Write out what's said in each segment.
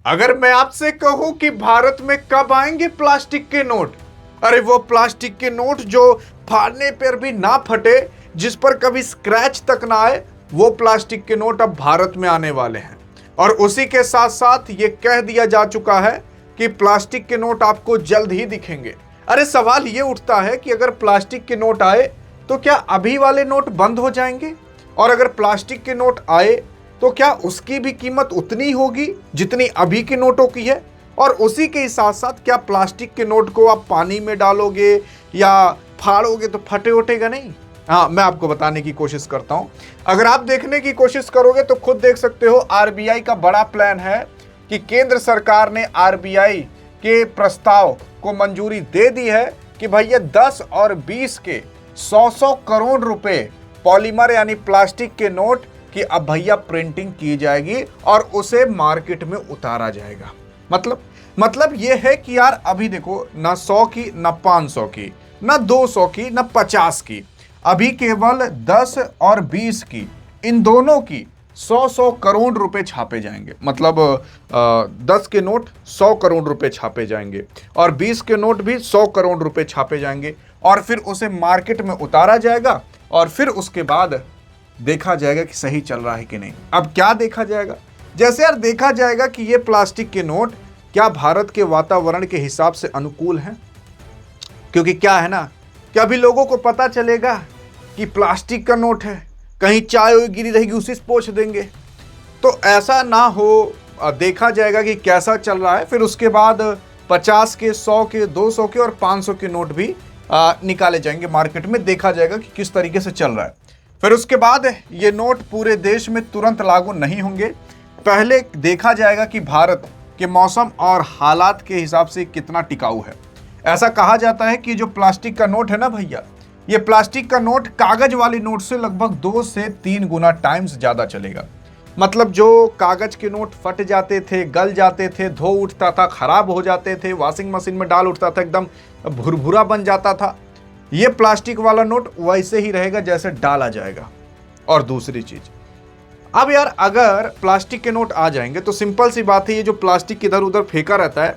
अगर मैं आपसे कहूं कि भारत में कब आएंगे प्लास्टिक के नोट, अरे वो प्लास्टिक के नोट जो फाड़ने पर भी ना फटे, जिस पर कभी स्क्रैच तक ना आए, वो प्लास्टिक के नोट अब भारत में आने वाले हैं। और उसी के साथ साथ ये कह दिया जा चुका है कि प्लास्टिक के नोट आपको जल्द ही दिखेंगे। अरे सवाल ये उठता है कि अगर प्लास्टिक के नोट आए तो क्या अभी वाले नोट बंद हो जाएंगे? और अगर प्लास्टिक के नोट आए तो क्या उसकी भी कीमत उतनी होगी जितनी अभी के नोटों की है? और उसी के साथ साथ क्या प्लास्टिक के नोट को आप पानी में डालोगे या फाड़ोगे तो फटे उठेगा नहीं? हाँ, मैं आपको बताने की कोशिश करता हूं। अगर आप देखने की कोशिश करोगे तो खुद देख सकते हो, आरबीआई का बड़ा प्लान है कि केंद्र सरकार ने आरबीआई के प्रस्ताव को मंजूरी दे दी है कि भैया 10 और 20 के 100 करोड़ रुपए पॉलीमर यानी प्लास्टिक के नोट कि अब भैया प्रिंटिंग की जाएगी और उसे मार्केट में उतारा जाएगा। मतलब ये है कि यार अभी देखो, ना 100 की, ना 500 की, ना 200 की, ना 50 की, अभी केवल 10 और 20 की, इन दोनों की 100 करोड़ रुपए छापे जाएंगे। मतलब 10 के नोट 100 करोड़ रुपए छापे जाएंगे और 20 के नोट भी 100 करोड़ रुपए छापे जाएंगे और फिर उसे मार्केट में उतारा जाएगा और फिर उसके बाद देखा जाएगा कि सही चल रहा है कि नहीं। अब क्या देखा जाएगा? जैसे यार देखा जाएगा कि ये प्लास्टिक के नोट क्या भारत के वातावरण के हिसाब से अनुकूल हैं, क्योंकि क्या है ना कि अभी लोगों को पता चलेगा कि प्लास्टिक का नोट है, कहीं चाय गिरी रहेगी उसी से पोंछ देंगे। तो ऐसा ना हो, देखा जाएगा कि कैसा चल रहा है, फिर उसके बाद 50 के, 100 के, 200 के और 500 के नोट भी निकाले जाएंगे मार्केट में, देखा जाएगा कि किस तरीके से चल रहा है। फिर उसके बाद ये नोट पूरे देश में तुरंत लागू नहीं होंगे। पहले देखा जाएगा कि भारत के मौसम और हालात के हिसाब से कितना टिकाऊ है। ऐसा कहा जाता है कि जो प्लास्टिक का नोट है ना भैया, ये प्लास्टिक का नोट कागज वाले नोट से लगभग 2 से 3 गुना टाइम्स ज्यादा चलेगा। मतलब जो कागज के नोट फट जाते थे, गल जाते थे, धो उठता था, खराब हो जाते थे, वॉशिंग मशीन में डाल उठता था, एकदम भुरभुरा बन जाता था, ये प्लास्टिक वाला नोट वैसे ही रहेगा जैसे डाला जाएगा। और दूसरी चीज, अब यार अगर प्लास्टिक के नोट आ जाएंगे तो सिंपल सी बात है, ये जो प्लास्टिक इधर उधर फेंका रहता है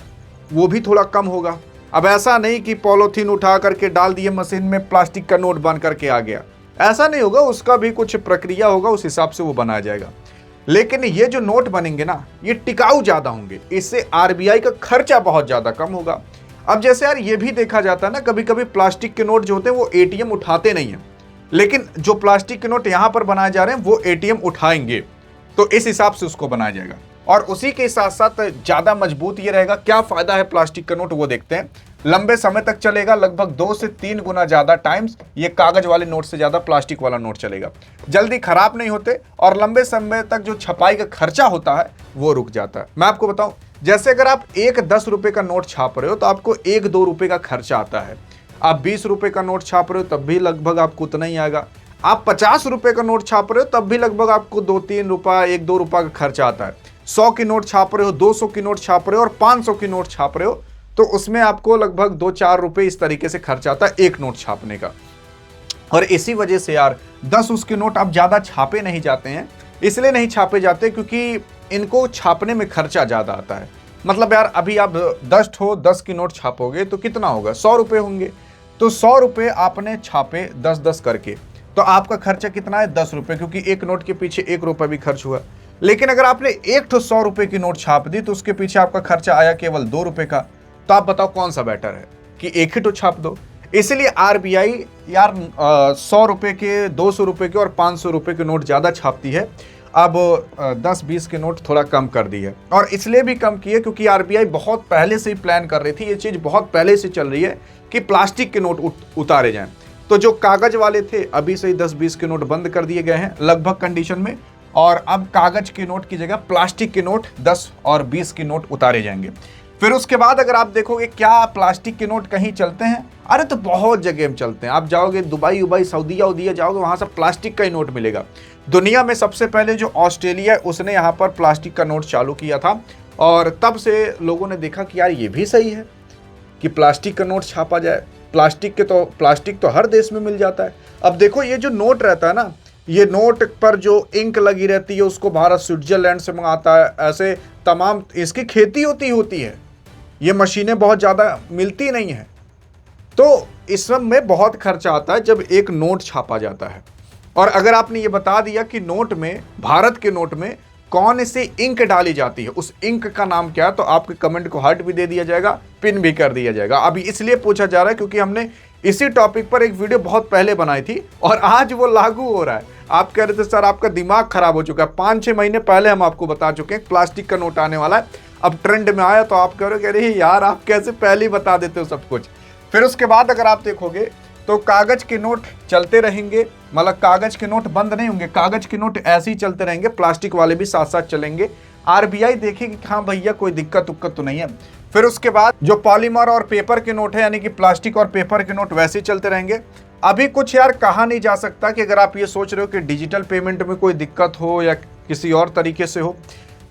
वो भी थोड़ा कम होगा। अब ऐसा नहीं कि पॉलीथीन उठा करके डाल दिए मशीन में, प्लास्टिक का नोट बन करके आ गया, ऐसा नहीं होगा। उसका भी कुछ प्रक्रिया होगा, उस हिसाब से वो बनाया जाएगा। लेकिन ये जो नोट बनेंगे ना, ये टिकाऊ ज्यादा होंगे, इससे आरबीआई का खर्चा बहुत ज्यादा कम होगा। अब जैसे यार ये भी देखा जाता है ना, कभी कभी प्लास्टिक के नोट जो होते हैं वो एटीएम उठाते नहीं है, लेकिन जो प्लास्टिक के नोट यहां पर बनाए जा रहे हैं वो एटीएम उठाएंगे, तो इस हिसाब से उसको बनाया जाएगा। और उसी के साथ साथ ज्यादा मजबूत ये रहेगा। क्या फायदा है प्लास्टिक का नोट वो देखते हैं। लंबे समय तक चलेगा, लगभग 2 से 3 गुना ज्यादा टाइम्स ये कागज वाले नोट से ज्यादा प्लास्टिक वाला नोट चलेगा। जल्दी खराब नहीं होते और लंबे समय तक जो छपाई का खर्चा होता है वो रुक जाता है। मैं आपको बताऊं, जैसे अगर आप एक 10 रुपए का नोट छाप रहे हो तो आपको 1-2 रुपए का खर्चा आता है। आप 20 रुपए का नोट छाप रहे हो तब भी लगभग आपको उतना ही आएगा। आप 50 रुपए का नोट छाप रहे हो तब भी लगभग आपको 2-3 रुपया, 1-2 रुपया का खर्चा आता है। 100 की नोट छाप रहे हो, 200 की नोट छाप रहे हो और 500 की नोट छाप रहे हो तो उसमें आपको लगभग 2-4 रुपए इस तरीके से खर्चा आता है एक नोट छापने का। और इसी वजह से यार 10 उसके नोट अब ज्यादा छापे नहीं जाते हैं। इसलिए नहीं छापे जाते क्योंकि इनको छापने में खर्चा ज्यादा आता है। मतलब यार अभी आप 10 की नोट छापोगे तो कितना होगा, 100 रुपए होंगे। तो 100 रुपए आपने छापे 10-10 करके, तो आपका खर्चा कितना है, 10 रुपए, क्योंकि एक नोट के पीछे 1 रुपया भी खर्च हुआ। लेकिन अगर आपने एक तो 100 रुपए की नोट छाप दी तो उसके पीछे आपका खर्चा आया केवल 2 रुपए का। तो आप बताओ कौन सा बेटर है कि एक ही तो छाप दो। इसलिए आरबीआई यार 100 रुपए के, 200 रुपए के और 500 रुपए के नोट ज्यादा छापती है। अब 10-20 के नोट थोड़ा कम कर दी है। और इसलिए भी कम की है क्योंकि आरबीआई बहुत पहले से ही प्लान कर रही थी, ये चीज बहुत पहले से चल रही है कि प्लास्टिक के नोट उतारे जाएं। तो जो कागज वाले थे अभी से ही 10-20 के नोट बंद कर दिए गए हैं लगभग कंडीशन में, और अब कागज के नोट की जगह प्लास्टिक के नोट 10 और 20 के नोट उतारे जाएंगे। फिर उसके बाद अगर आप देखोगे क्या प्लास्टिक के नोट कहीं चलते हैं, अरे तो बहुत जगह में चलते हैं। आप जाओगे दुबई उबई, सऊदीया उदिया जाओगे, वहां सब प्लास्टिक का ही नोट मिलेगा। दुनिया में सबसे पहले जो ऑस्ट्रेलिया, उसने यहाँ पर प्लास्टिक का नोट चालू किया था और तब से लोगों ने देखा कि यार ये भी सही है कि प्लास्टिक का नोट छापा जाए। प्लास्टिक तो हर देश में मिल जाता है। अब देखो ये जो नोट रहता है ना, ये नोट पर जो इंक लगी रहती है उसको भारत स्विट्जरलैंड से मंगाता है। ऐसे तमाम इसकी खेती होती है। ये मशीनें बहुत ज़्यादा मिलती नहीं हैं, तो इस सब में बहुत खर्चा आता है जब एक नोट छापा जाता है। और अगर आपने ये बता दिया कि नोट में, भारत के नोट में कौन सी इंक डाली जाती है, उस इंक का नाम क्या है, तो आपके कमेंट को हार्ट भी दे दिया जाएगा, पिन भी कर दिया जाएगा। अभी इसलिए पूछा जा रहा है क्योंकि हमने इसी टॉपिक पर एक वीडियो बहुत पहले बनाई थी और आज वो लागू हो रहा है। आप कह रहे थे सर आपका दिमाग खराब हो चुका है, 5-6 महीने पहले हम आपको बता चुके हैं प्लास्टिक का नोट आने वाला है, अब ट्रेंड में आया तो आप कह रहे हो यार आप कैसे पहले ही बता देते हो सब कुछ। फिर उसके बाद अगर आप देखोगे तो कागज के नोट चलते रहेंगे, मतलब कागज के नोट बंद नहीं होंगे, कागज के नोट ऐसे ही चलते रहेंगे, प्लास्टिक वाले भी साथ साथ चलेंगे। आरबीआई देखेगी कि हाँ भैया कोई दिक्कत उक्कत तो नहीं है। फिर उसके बाद जो पॉलीमर और पेपर के नोट है, यानी कि प्लास्टिक और पेपर के नोट वैसे ही चलते रहेंगे। अभी कुछ यार कहा नहीं जा सकता कि अगर आप ये सोच रहे हो कि डिजिटल पेमेंट में कोई दिक्कत हो या किसी और तरीके से हो,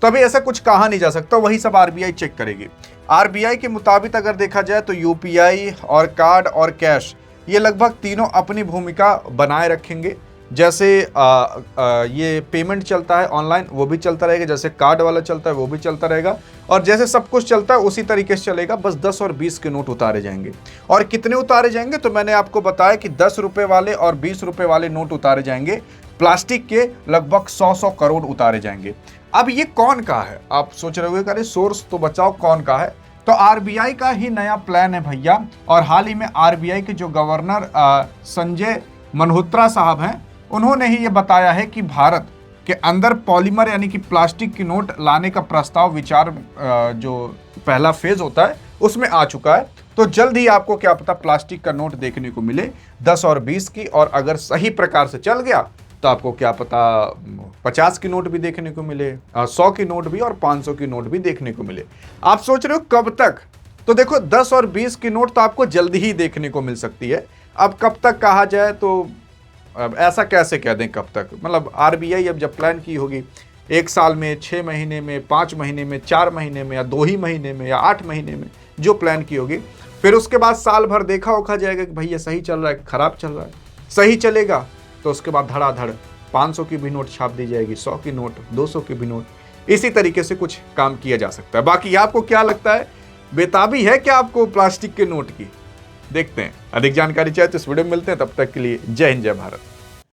तो अभी ऐसा कुछ कहा नहीं जा सकता, वही सब आरबीआई चेक करेगी। आरबीआई के मुताबिक अगर देखा जाए तो यूपीआई और कार्ड और कैश ये लगभग तीनों अपनी भूमिका बनाए रखेंगे। जैसे ये पेमेंट चलता है ऑनलाइन वो भी चलता रहेगा, जैसे कार्ड वाला चलता है वो भी चलता रहेगा, और जैसे सब कुछ चलता है उसी तरीके से चलेगा। बस 10 और 20 के नोट उतारे जाएंगे। और कितने उतारे जाएंगे, तो मैंने आपको बताया कि 10 रुपये वाले और 20 रुपये वाले नोट उतारे जाएंगे। प्लास्टिक के लगभग 100 करोड़ उतारे जाएंगे। अब ये कौन का है, आप सोच रहे होंगे अरे सोर्स तो बचाओ, कौन का है, तो आरबीआई का ही नया प्लान है भैया। और हाल ही में आरबीआई के जो गवर्नर संजय मल्होत्रा साहब हैं, उन्होंने ही ये बताया है कि भारत के अंदर पॉलीमर यानी कि प्लास्टिक की नोट लाने का प्रस्ताव विचार जो पहला फेज होता है उसमें आ चुका है। तो जल्द ही आपको क्या पता प्लास्टिक का नोट देखने को मिले 10 और 20 की, और अगर सही प्रकार से चल गया तो आपको क्या पता 50 की नोट भी देखने को मिले, 100 की नोट भी और 500 की नोट भी देखने को मिले। आप सोच रहे हो कब तक, तो देखो 10 और 20 की नोट तो आपको जल्दी ही देखने को मिल सकती है। अब कब तक कहा जाए तो अब ऐसा कैसे कह दें कब तक, मतलब आरबीआई अब जब प्लान की होगी 1 साल में, 6 महीने में, 5 महीने में, 4 महीने में, या 2 ही महीने में, या 8 महीने में जो प्लान की होगी, फिर उसके बाद साल भर देखा ओखा जाएगा कि भैया सही चल रहा है खराब चल रहा है। सही चलेगा तो उसके बाद धड़ाधड़ 500 की भी नोट छाप दी जाएगी, 100 की नोट, 200 की भी नोट। इसी तरीके से कुछ काम किया जा सकता है। बाकी आपको क्या लगता है, बेताबी है क्या आपको प्लास्टिक के नोट की? देखते हैं। अधिक जानकारी चाहिए तो इस वीडियो में मिलते हैं, तब तक के लिए जय हिंद जय भारत।